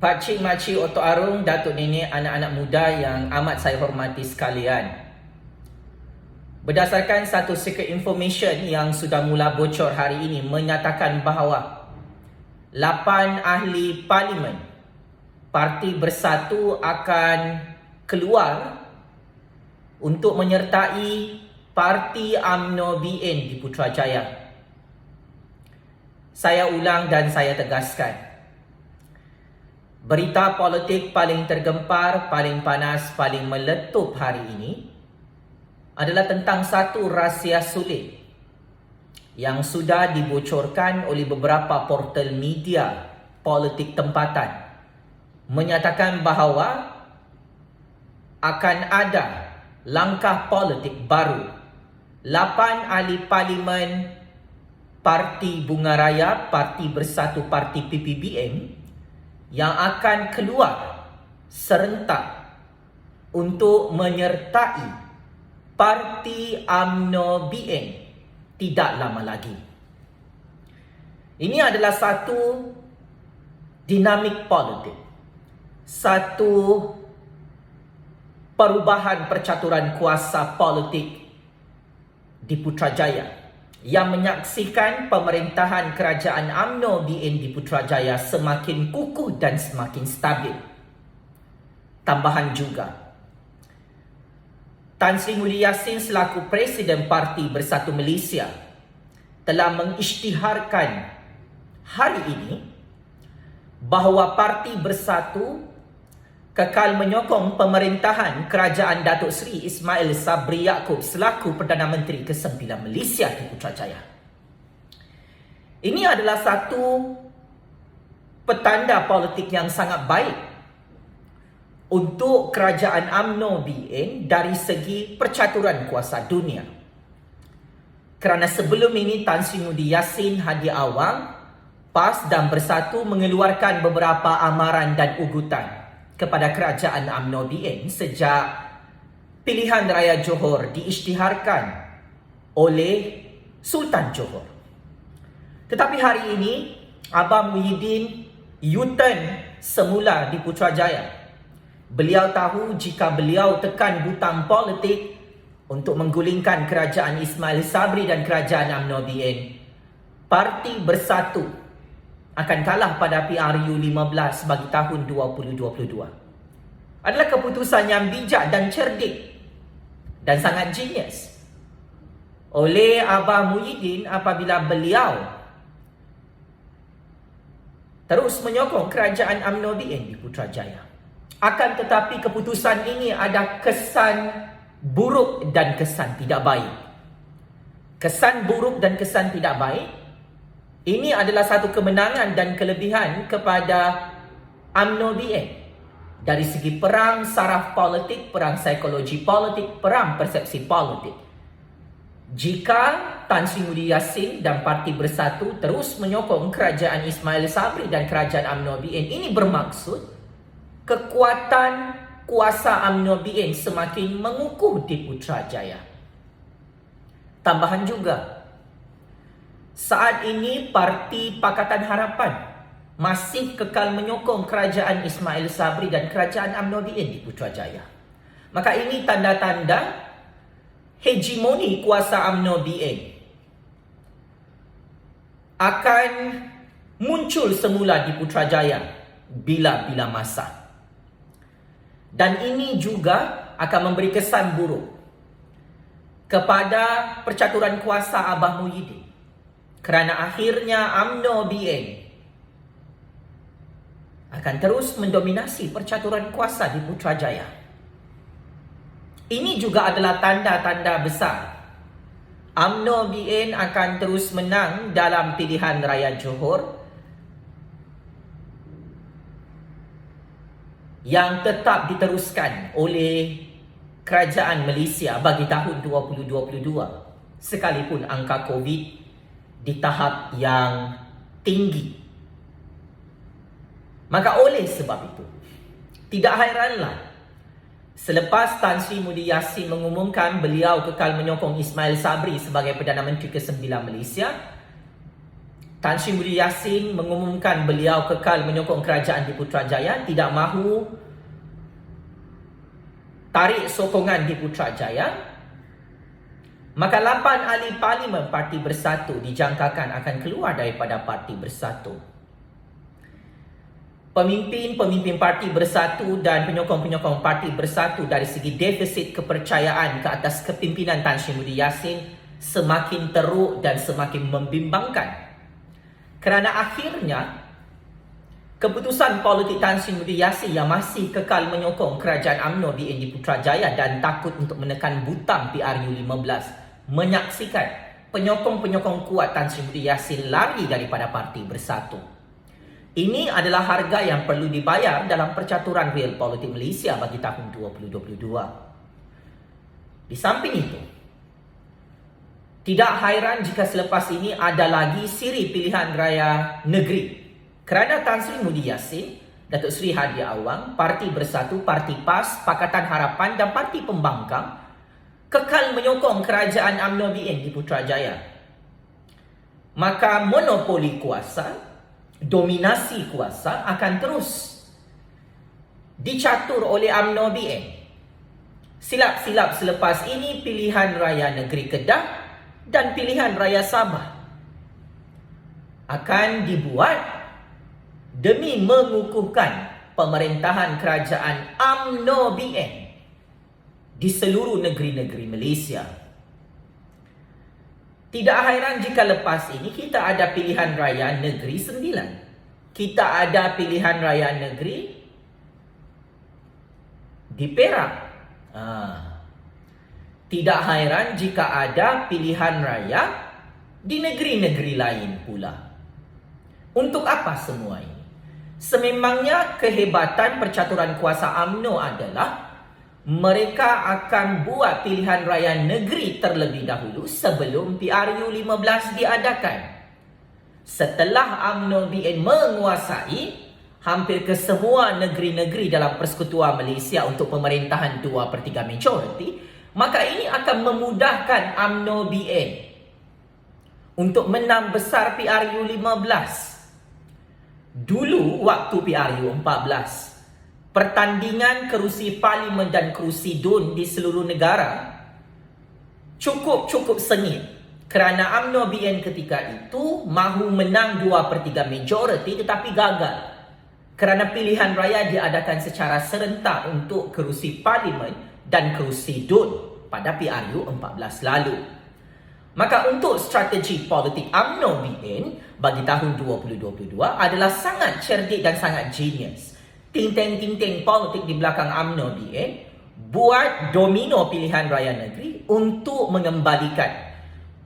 Pakcik, makcik, Otok Arung, Datuk Nenek, anak-anak muda yang amat saya hormati sekalian. Berdasarkan satu secret information yang sudah mula bocor hari ini menyatakan bahawa 8 ahli parlimen Parti Bersatu akan keluar untuk menyertai Parti UMNO BN di Putrajaya. Saya ulang dan saya tegaskan. Berita politik paling tergempar, paling panas, paling meletup hari ini adalah tentang satu rahsia sulit yang sudah dibocorkan oleh beberapa portal media politik tempatan, menyatakan bahawa akan ada langkah politik baru 8 ahli parlimen Parti Bunga Raya, Parti Bersatu, Parti PPBM yang akan keluar serentak untuk menyertai Parti UMNO BN tidak lama lagi. Ini adalah satu dinamik politik, satu perubahan percaturan kuasa politik di Putrajaya yang menyaksikan pemerintahan kerajaan UMNO BN di Putrajaya semakin kukuh dan semakin stabil. Tambahan juga, Tan Sri Muhyiddin Yassin selaku Presiden Parti Bersatu Malaysia telah mengisytiharkan hari ini bahawa Parti Bersatu kekal menyokong pemerintahan kerajaan Datuk Seri Ismail Sabri Yaakob selaku Perdana Menteri ke-9 Malaysia di Putrajaya. Ini adalah satu petanda politik yang sangat baik untuk kerajaan UMNO BN dari segi percaturan kuasa dunia. Kerana sebelum ini Tan Sri Muhyiddin Yassin Hadi Awang, PAS dan Bersatu mengeluarkan beberapa amaran dan ugutan kepada kerajaan UMNO BN sejak pilihan raya Johor diisytiharkan oleh Sultan Johor. Tetapi hari ini Abang Muhyiddin U-turn semula di Putrajaya. Beliau tahu jika beliau tekan butang politik untuk menggulingkan kerajaan Ismail Sabri dan kerajaan UMNO BN, Parti Bersatu akan kalah pada PRU 15 bagi tahun 2022. Adalah keputusan yang bijak dan cerdik dan sangat genius oleh Abang Muhyiddin apabila beliau terus menyokong kerajaan UMNO BN di Putrajaya. Akan tetapi keputusan ini ada kesan buruk dan kesan tidak baik. Kesan buruk dan kesan tidak baik ini adalah satu kemenangan dan kelebihan kepada UMNO BN dari segi perang saraf politik, perang psikologi politik, perang persepsi politik. Jika Tan Sri Muhyiddin Yassin dan Parti Bersatu terus menyokong kerajaan Ismail Sabri dan kerajaan UMNO BN, ini bermaksud kekuatan kuasa UMNO BN semakin mengukuh di Putrajaya. Tambahan juga, saat ini Parti Pakatan Harapan masih kekal menyokong kerajaan Ismail Sabri dan kerajaan UMNO BN di Putrajaya. Maka ini tanda-tanda hegemoni kuasa UMNO BN akan muncul semula di Putrajaya bila-bila masa. Dan ini juga akan memberi kesan buruk kepada percaturan kuasa Abang Muhyiddin. Kerana akhirnya UMNO BN akan terus mendominasi percaturan kuasa di Putrajaya. Ini juga adalah tanda-tanda besar UMNO BN akan terus menang dalam pilihan raya Johor yang tetap diteruskan oleh kerajaan Malaysia bagi tahun 2022 sekalipun angka COVID di tahap yang tinggi. Maka oleh sebab itu, tidak hairanlah selepas Tan Sri Muhyiddin Yassin mengumumkan beliau kekal menyokong Ismail Sabri sebagai Perdana Menteri ke-9 Malaysia, Tan Sri Muhyiddin Yassin mengumumkan beliau kekal menyokong kerajaan di Putrajaya, tidak mahu tarik sokongan di Putrajaya, maka 8 ahli parlimen Parti Bersatu dijangkakan akan keluar daripada Parti Bersatu. Pemimpin-pemimpin Parti Bersatu dan penyokong-penyokong Parti Bersatu dari segi defisit kepercayaan ke atas kepimpinan Tan Sri Muhyiddin Yassin semakin teruk dan semakin membimbangkan. Kerana akhirnya, keputusan politik Tan Sri Muhyiddin Yassin yang masih kekal menyokong kerajaan UMNO BN di Putrajaya dan takut untuk menekan butang PRU15 menyaksikan penyokong-penyokong kuat Tan Sri Muhyiddin Yassin lari daripada Parti Bersatu. Ini adalah harga yang perlu dibayar dalam percaturan real politik Malaysia bagi tahun 2022. Di samping itu, tidak hairan jika selepas ini ada lagi siri pilihan raya negeri. Kerana Tan Sri Muhyiddin Yassin, Datuk Seri Hadi Awang, Parti Bersatu, Parti PAS, Pakatan Harapan dan Parti Pembangkang kekal menyokong kerajaan UMNO BN di Putrajaya. Maka monopoli kuasa, dominasi kuasa akan terus dicatur oleh UMNO BN. Silap-silap selepas ini pilihan raya negeri Kedah dan pilihan raya Sabah akan dibuat demi mengukuhkan pemerintahan kerajaan UMNO BN di seluruh negeri-negeri Malaysia. Tidak hairan jika lepas ini kita ada pilihan raya negeri 9. Kita ada pilihan raya negeri di Perak. Tidak hairan jika ada pilihan raya di negeri-negeri lain pula. Untuk apa semua ini? Sememangnya kehebatan percaturan kuasa UMNO adalah mereka akan buat pilihan raya negeri terlebih dahulu sebelum PRU15 diadakan. Setelah UMNO BN menguasai hampir ke semua negeri-negeri dalam Persekutuan Malaysia untuk pemerintahan 2/3 majoriti, maka ini akan memudahkan UMNO BN untuk menang besar PRU15. Dulu waktu PRU14, pertandingan kerusi parlimen dan kerusi DUN di seluruh negara cukup sengit kerana UMNO BN ketika itu mahu menang 2/3 majoriti tetapi gagal kerana pilihan raya diadakan secara serentak untuk kerusi parlimen dan kerusi DUN pada PRU14 lalu. Maka untuk strategi politik UMNO BN bagi tahun 2022 adalah sangat cerdik dan sangat genius. Ting-teng politik di belakang UMNO BN buat domino pilihan raya negeri untuk mengembalikan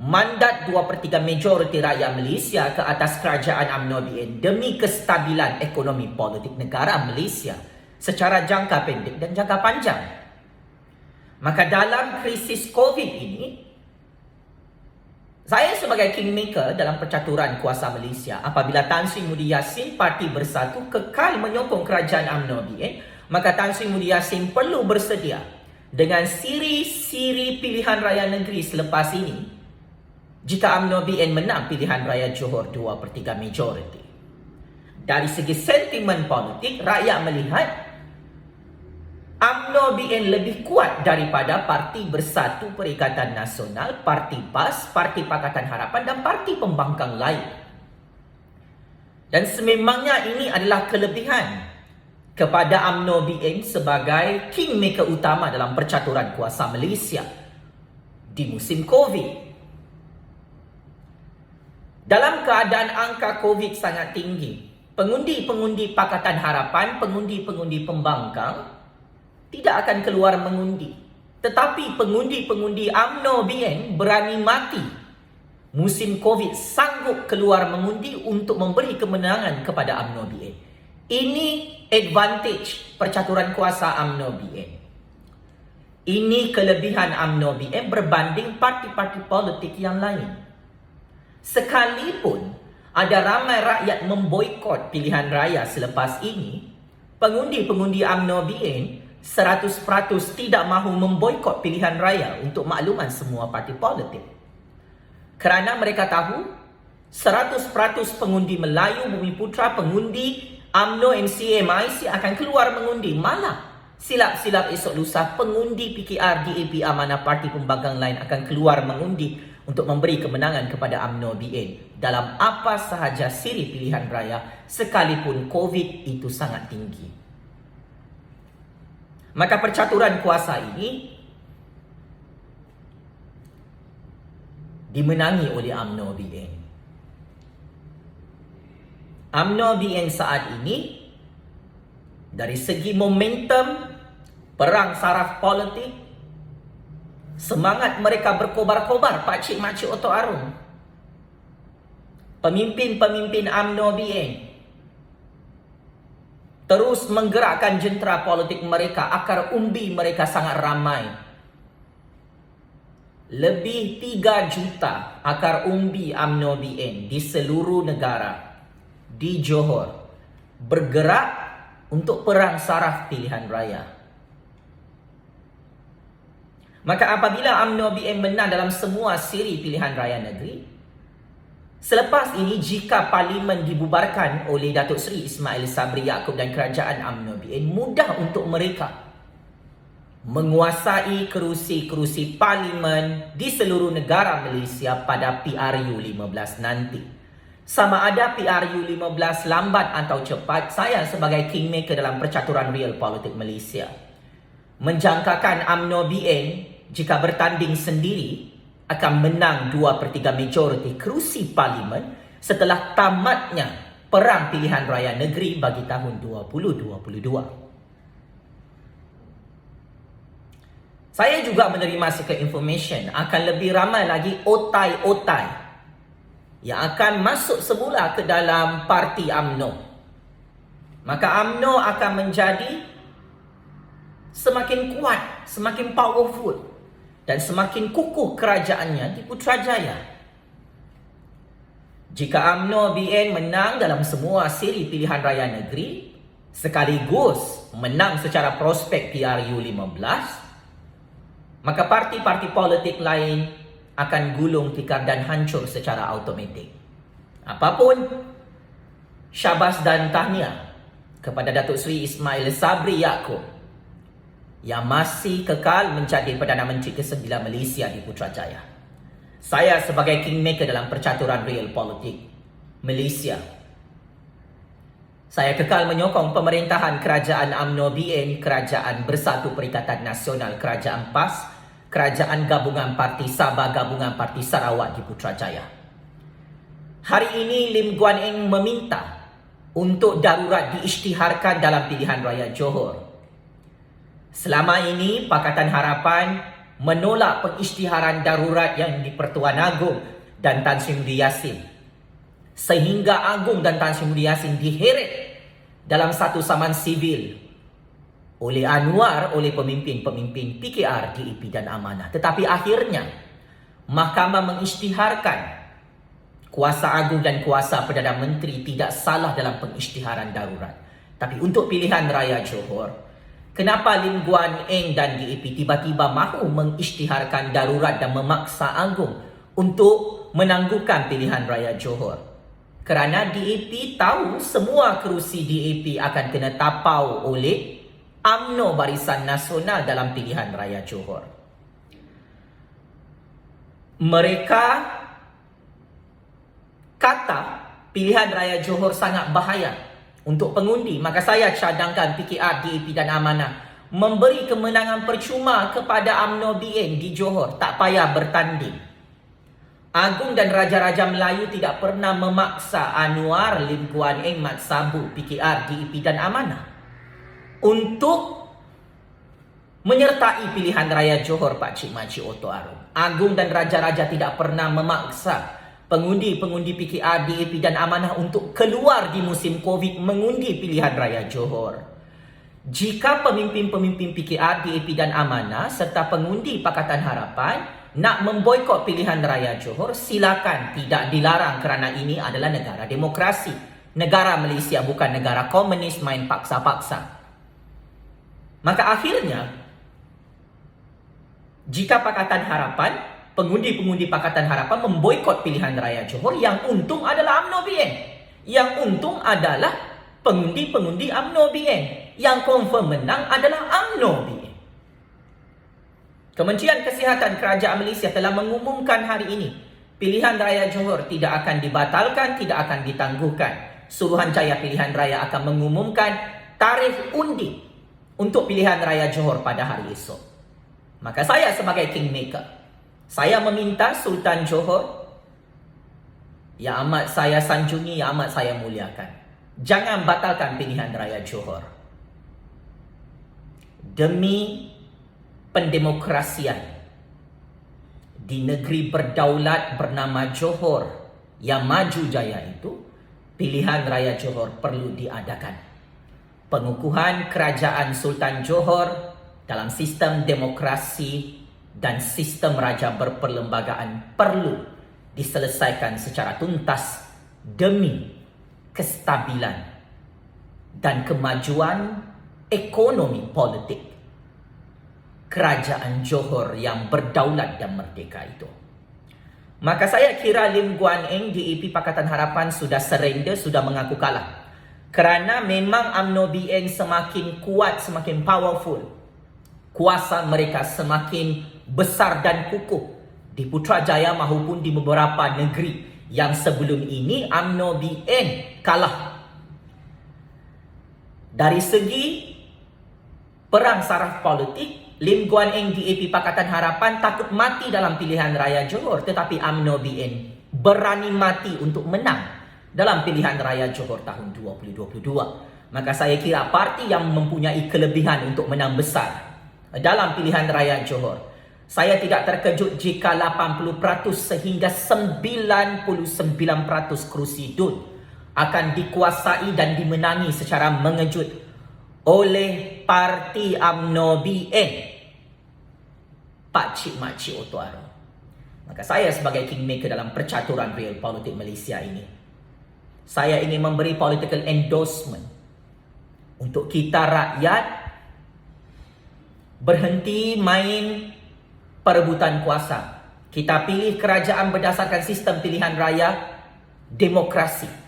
mandat 2/3 majoriti rakyat Malaysia ke atas kerajaan UMNO BN demi kestabilan ekonomi politik negara Malaysia secara jangka pendek dan jangka panjang. Maka dalam krisis COVID ini, saya sebagai kingmaker dalam percaturan kuasa Malaysia, apabila Tan Sri Muhyiddin Yassin Parti Bersatu kekal menyokong kerajaan UMNO BN, maka Tan Sri Muhyiddin Yassin perlu bersedia dengan siri-siri pilihan raya negeri selepas ini jika UMNO BN menang pilihan raya Johor 2/3 majoriti. Dari segi sentimen politik, rakyat melihat UMNO BN lebih kuat daripada Parti Bersatu Perikatan Nasional, Parti PAS, Parti Pakatan Harapan dan Parti Pembangkang lain. Dan sememangnya ini adalah kelebihan kepada UMNO BN sebagai kingmaker utama dalam percaturan kuasa Malaysia di musim COVID. Dalam keadaan angka COVID sangat tinggi, pengundi-pengundi Pakatan Harapan, pengundi-pengundi Pembangkang tidak akan keluar mengundi. Tetapi pengundi-pengundi UMNO BN berani mati musim COVID sanggup keluar mengundi untuk memberi kemenangan kepada UMNO BN. Ini advantage percaturan kuasa UMNO BN. Ini kelebihan UMNO BN berbanding parti-parti politik yang lain. Sekalipun ada ramai rakyat memboikot pilihan raya selepas ini, pengundi-pengundi UMNO BN 100% tidak mahu memboikot pilihan raya untuk makluman semua parti politik. Kerana mereka tahu 100% pengundi Melayu Bumiputra, pengundi UMNO MCA MIC akan keluar mengundi. Malah silap-silap esok lusa pengundi PKR DAP Amanah Parti Pembangkang lain akan keluar mengundi untuk memberi kemenangan kepada UMNO BN dalam apa sahaja siri pilihan raya sekalipun COVID itu sangat tinggi. Maka percaturan kuasa ini dimenangi oleh UMNO BN. UMNO BN saat ini dari segi momentum perang saraf politik, semangat mereka berkobar-kobar, pakcik makcik Oto Arum, pemimpin-pemimpin UMNO BN terus menggerakkan jentera politik mereka. Akar umbi mereka sangat ramai. Lebih 3 juta akar umbi UMNO BN di seluruh negara, di Johor, bergerak untuk perang saraf pilihan raya. Maka apabila UMNO BN menang dalam semua siri pilihan raya negeri, selepas ini jika parlimen dibubarkan oleh Datuk Seri Ismail Sabri Yaakob dan kerajaan UMNO BN, mudah untuk mereka menguasai kerusi-kerusi parlimen di seluruh negara Malaysia pada PRU 15 nanti. Sama ada PRU 15 lambat atau cepat, saya sebagai kingmaker dalam percaturan real politik Malaysia menjangkakan UMNO BN jika bertanding sendiri akan menang 2/3 majoriti kerusi parlimen setelah tamatnya perang pilihan raya negeri bagi tahun 2022. Saya juga menerima secret information akan lebih ramai lagi otai-otai yang akan masuk semula ke dalam parti UMNO. Maka UMNO akan menjadi semakin kuat, semakin powerful dan semakin kukuh kerajaannya di Putrajaya. Jika UMNO BN menang dalam semua siri pilihan raya negeri, sekaligus menang secara prospek PRU 15, maka parti-parti politik lain akan gulung tikar dan hancur secara automatik. Apapun, syabas dan tahniah kepada Datuk Seri Ismail Sabri Yaakob yang masih kekal menjadi Perdana Menteri ke-9 Malaysia di Putrajaya. Saya sebagai kingmaker dalam percaturan real politik Malaysia, saya kekal menyokong pemerintahan kerajaan UMNO BN, Kerajaan Bersatu Perikatan Nasional, Kerajaan PAS, Kerajaan Gabungan Parti Sabah, Gabungan Parti Sarawak di Putrajaya. Hari ini Lim Guan Eng meminta untuk darurat diisytiharkan dalam pilihan raya Johor. Selama ini Pakatan Harapan menolak pengisytiharan darurat yang di-Pertuan Agong dan Tan Sri Muda Yassin, sehingga Agong dan Tan Sri Muda Yassin diheret dalam satu saman sivil oleh Anwar, oleh pemimpin-pemimpin PKR, DAP dan Amanah. Tetapi akhirnya Mahkamah mengisytiharkan kuasa agung dan kuasa Perdana Menteri tidak salah dalam pengisytiharan darurat. Tapi untuk pilihan raya Johor, kenapa Lim Guan Eng dan DAP tiba-tiba mahu mengisytiharkan darurat dan memaksa Agong untuk menangguhkan pilihan raya Johor? Kerana DAP tahu semua kerusi DAP akan kena tapau oleh UMNO Barisan Nasional dalam pilihan raya Johor. Mereka kata pilihan raya Johor sangat bahaya untuk pengundi. Maka saya cadangkan PKR, DAP dan Amanah memberi kemenangan percuma kepada UMNO BN di Johor. Tak payah bertanding. Agong dan Raja-Raja Melayu tidak pernah memaksa Anwar, Lim Guan Eng, Mat Sabu, PKR, DAP dan Amanah untuk menyertai pilihan raya Johor Pakcik Makcik Oto Arum. Agong dan Raja-Raja tidak pernah memaksa pengundi-pengundi PKR, DAP dan Amanah untuk keluar di musim COVID mengundi pilihan raya Johor. Jika pemimpin-pemimpin PKR, DAP dan Amanah serta pengundi Pakatan Harapan nak memboikot pilihan raya Johor, silakan, tidak dilarang kerana ini adalah negara demokrasi. Negara Malaysia bukan negara komunis main paksa-paksa. Maka akhirnya, jika Pakatan Harapan pengundi-pengundi Pakatan Harapan memboikot pilihan raya Johor. Yang untung adalah UMNO BN. Yang untung adalah pengundi-pengundi UMNO BN. Yang confirm menang adalah UMNO BN. Kementerian Kesihatan Kerajaan Malaysia telah mengumumkan hari ini pilihan raya Johor tidak akan dibatalkan, tidak akan ditangguhkan. Suruhanjaya Pilihan Raya akan mengumumkan tarikh undi untuk pilihan raya Johor pada hari esok. Maka saya sebagai kingmaker, saya meminta Sultan Johor yang amat saya sanjungi, yang amat saya muliakan, jangan batalkan pilihan raya Johor. Demi pendemokrasian di negeri berdaulat bernama Johor yang maju jaya itu, pilihan raya Johor perlu diadakan. Pengukuhan kerajaan Sultan Johor dalam sistem demokrasi dan sistem raja berperlembagaan perlu diselesaikan secara tuntas demi kestabilan dan kemajuan ekonomi politik kerajaan Johor yang berdaulat dan merdeka itu. Maka saya kira Lim Guan Eng DAP Pakatan Harapan sudah surrender, sudah mengaku kalah. Kerana memang UMNO BN semakin kuat, semakin powerful. Kuasa mereka semakin besar dan kukuh di Putrajaya maupun di beberapa negeri yang sebelum ini UMNO BN kalah. Dari segi perang saraf politik, Lim Guan Eng DAP Pakatan Harapan takut mati dalam pilihan raya Johor, tetapi UMNO BN berani mati untuk menang dalam pilihan raya Johor tahun 2022. Maka saya kira parti yang mempunyai kelebihan untuk menang besar dalam pilihan raya Johor, saya tidak terkejut jika 80% sehingga 99% kerusi DUN akan dikuasai dan dimenangi secara mengejut oleh parti UMNO BN, Pak Cik Mak Cik Otuaro. Maka saya sebagai kingmaker dalam percaturan real politik Malaysia ini, saya ingin memberi political endorsement untuk kita rakyat berhenti main perebutan kuasa. Kita pilih kerajaan berdasarkan sistem pilihan raya demokrasi.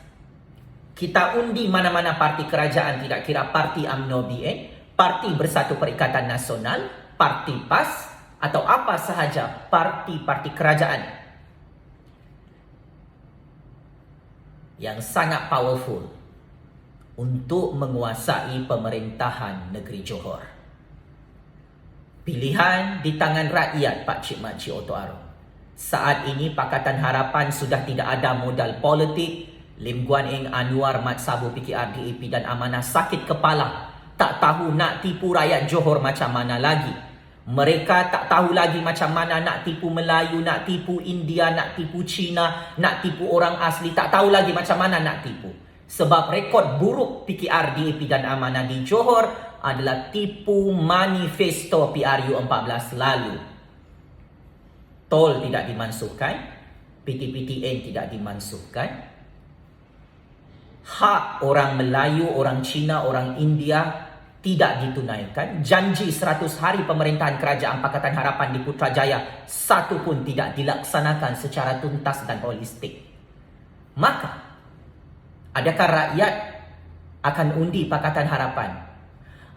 Kita undi mana-mana parti kerajaan, tidak kira parti UMNO BN, parti Bersatu Perikatan Nasional, parti PAS, atau apa sahaja parti-parti kerajaan yang sangat powerful untuk menguasai pemerintahan negeri Johor. Pilihan di tangan rakyat, Pak Cik Mak Cik Otuaro. Saat ini Pakatan Harapan sudah tidak ada modal politik. Lim Guan Eng, Anwar, Mat Sabu, PKR, DAP dan Amanah sakit kepala. Tak tahu nak tipu rakyat Johor macam mana lagi. Mereka tak tahu lagi macam mana nak tipu Melayu, nak tipu India, nak tipu Cina, nak tipu orang asli. Tak tahu lagi macam mana nak tipu. Sebab rekod buruk PKR, DAP dan Amanah di Johor adalah tipu manifesto PRU 14 lalu. Tol tidak dimansuhkan, PTPTN tidak dimansuhkan, hak orang Melayu, orang Cina, orang India tidak ditunaikan. Janji 100 hari pemerintahan kerajaan Pakatan Harapan di Putrajaya, satu pun tidak dilaksanakan secara tuntas dan holistik. Maka, adakah rakyat akan undi Pakatan Harapan?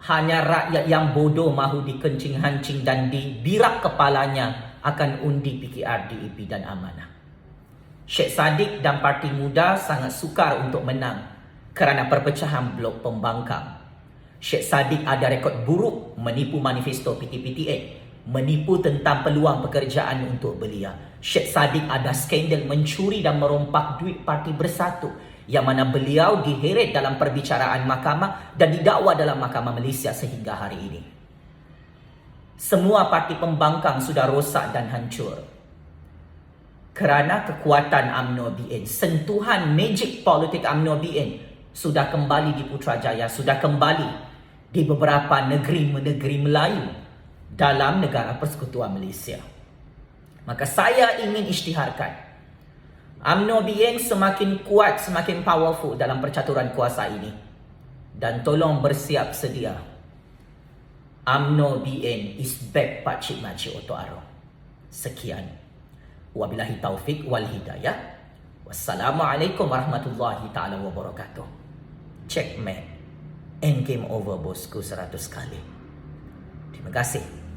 Hanya rakyat yang bodoh mahu dikencing-hancing dan dibirak kepalanya akan undi PKR, DAP dan Amanah. Syed Saddiq dan Parti Muda sangat sukar untuk menang kerana perpecahan blok pembangkang. Syed Saddiq ada rekod buruk menipu manifesto PTPTN, menipu tentang peluang pekerjaan untuk belia. Syed Saddiq ada skandal mencuri dan merompak duit Parti Bersatu, yang mana beliau diheret dalam perbicaraan mahkamah dan didakwa dalam Mahkamah Malaysia sehingga hari ini. Semua parti pembangkang sudah rosak dan hancur kerana kekuatan UMNO BN. Sentuhan magic politik UMNO BN sudah kembali di Putrajaya, sudah kembali di beberapa negeri-negeri Melayu dalam negara Persekutuan Malaysia. Maka saya ingin isytiharkan, UMNO BN semakin kuat, semakin powerful dalam percaturan kuasa ini. Dan tolong bersiap sedia. UMNO BN is back, Pak Cik Mak Cik Otuaro. Sekian. Wabillahi taufik wal hidayah. Wassalamualaikum warahmatullahi taala wabarakatuh. Checkmate. End game over bosku 100 kali. Terima kasih.